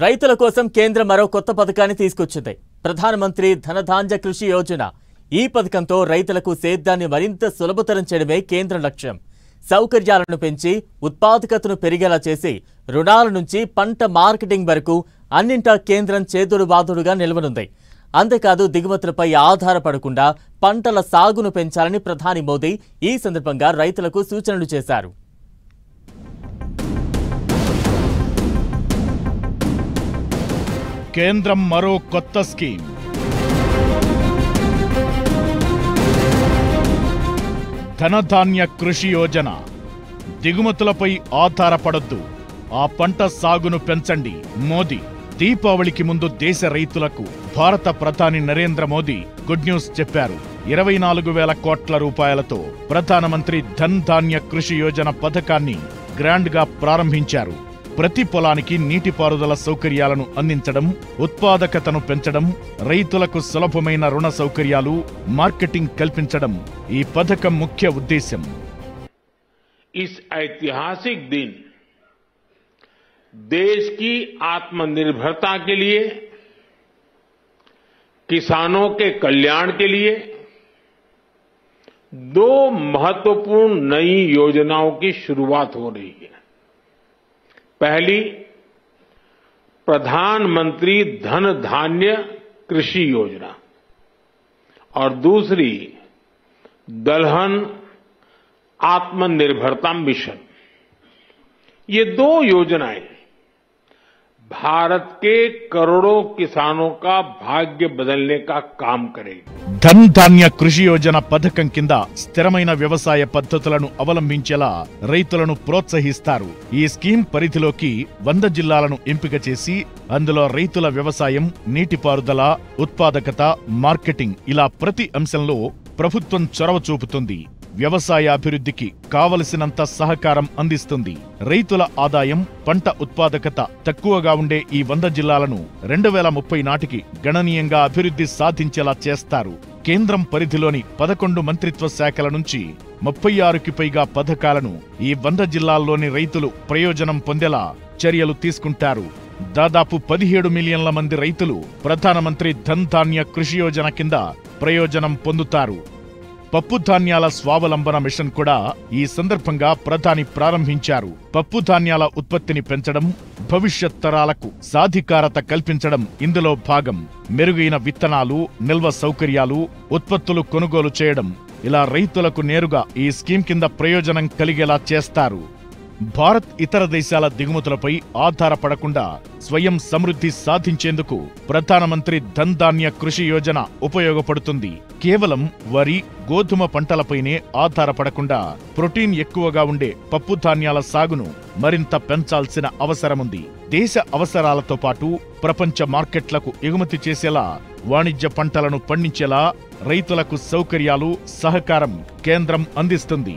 రైతుల కోసం కేంద్రం మరో కొత్త పథకాన్ని తీసుకొచ్చింది. ప్రధానమంత్రి ధనధాన్య కృషి యోజన. ఈ పథకంతో రైతులకు సేద్యాన్ని మరింత సులభతరం చేయడమే కేంద్ర లక్ష్యం. సౌకర్యాలను పెంచి ఉత్పాదకతను పెరిగేలా చేసి రుణాల నుంచి పంట మార్కెటింగ్ వరకు అన్నింటా కేంద్రం చేదుడు బాదుడుగా నిలవనుంది. అంతేకాదు దిగుమతులపై ఆధారపడకుండా పంటల సాగును పెంచాలని ప్రధాని మోదీ ఈ సందర్భంగా రైతులకు సూచనలు చేశారు. కేంద్రం మరో కొత్త స్కీమ్. ధనధాన్య కృషి యోజన. దిగుమతులపై ఆధారపడొద్దు, ఆ పంట సాగును పెంచండి. మోదీ. దీపావళికి ముందు దేశ రైతులకు భారత ప్రధాని నరేంద్ర మోదీ గుడ్ న్యూస్ చెప్పారు. 24,000 కోట్ల రూపాయలతో ప్రధానమంత్రి ధన్ ధాన్య కృషి యోజన పథకాన్ని గ్రాండ్ గా ప్రారంభించారు. ప్రతి పొలానికి నీటిపారుదల సౌకర్యాలను అందించడం, ఉత్పాదకతను పెంచడం, రైతులకు సులభమైన రుణ సౌకర్యాలు, మార్కెటింగ్ కల్పించడం ఈ పథకం ముఖ్య ఉద్దేశం. इस ऐतिहासिक दिन देश की आत्मनिर्भरता के लिए, किसानों के कल्याण के लिए दो महत्वपूर्ण नई योजनाओं की शुरुआत हो रही है. पहली, प्रधानमंत्री धन धान्य कृषि योजना और दूसरी दलहन आत्मनिर्भरता मिशन. ये दो योजनाएं भारत के करोड़ों किसानों का भाग्य बदलने का काम करेगी. ధన్ ధాన్య కృషి యోజన పథకం కింద స్థిరమైన వ్యవసాయ పద్ధతులను అవలంబించేలా రైతులను ప్రోత్సహిస్తారు. ఈ స్కీమ్ పరిధిలోకి 100 జిల్లాలను ఎంపిక చేసి అందులో రైతుల వ్యవసాయం, నీటిపారుదల, ఉత్పాదకత, మార్కెటింగ్ ఇలా ప్రతి అంశంలో ప్రభుత్వం చొరవ చూపుతుంది. వ్యవసాయ అభివృద్ధికి కావలసినంత సహకారం అందిస్తుంది. రైతుల ఆదాయం, పంట ఉత్పాదకత తక్కువగా ఉండే ఈ 100 జిల్లాలను 2030 నాటికి గణనీయంగా అభివృద్ధి సాధించేలా చేస్తారు. కేంద్రం పరిధిలోని 11 మంత్రిత్వ శాఖల నుంచి 36కి పైగా పథకాలను ఈ 100 జిల్లాల్లోని రైతులు ప్రయోజనం పొందేలా చర్యలు తీసుకుంటారు. దాదాపు 17 మిలియన్ల మంది రైతులు ప్రధానమంత్రి ధన్ ధాన్య కృషి యోజన కింద ప్రయోజనం పొందుతారు. పప్పు ధాన్యాల స్వావలంబన మిషన్ కూడా ఈ సందర్భంగా ప్రధాని ప్రారంభించారు. పప్పు ధాన్యాల ఉత్పత్తిని పెంచడం, భవిష్యత్ తరాలకు సాధికారత కల్పించడం ఇందులో భాగం. మెరుగైన విత్తనాలు, నిల్వ సౌకర్యాలు, ఉత్పత్తులు కొనుగోలు చేయడం ఇలా రైతులకు నేరుగా ఈ స్కీమ్ కింద ప్రయోజనం కలిగేలా చేస్తారు. భారత్ ఇతర దేశాల దిగుమతులపై ఆధారపడకుండా స్వయం సమృద్ధి సాధించేందుకు ప్రధానమంత్రి ధన్ ధాన్య కృషి యోజన ఉపయోగపడుతుంది. కేవలం వరి, గోధుమ పంటలపైనే ఆధారపడకుండా ప్రోటీన్ ఎక్కువగా ఉండే పప్పు ధాన్యాల సాగును మరింత పెంచాల్సిన అవసరముంది. దేశ అవసరాలతో పాటు ప్రపంచ మార్కెట్లకు ఎగుమతి చేసేలా, వాణిజ్య పంటలను పండించేలా రైతులకు సౌకర్యాలు, సహకారం కేంద్రం అందిస్తుంది.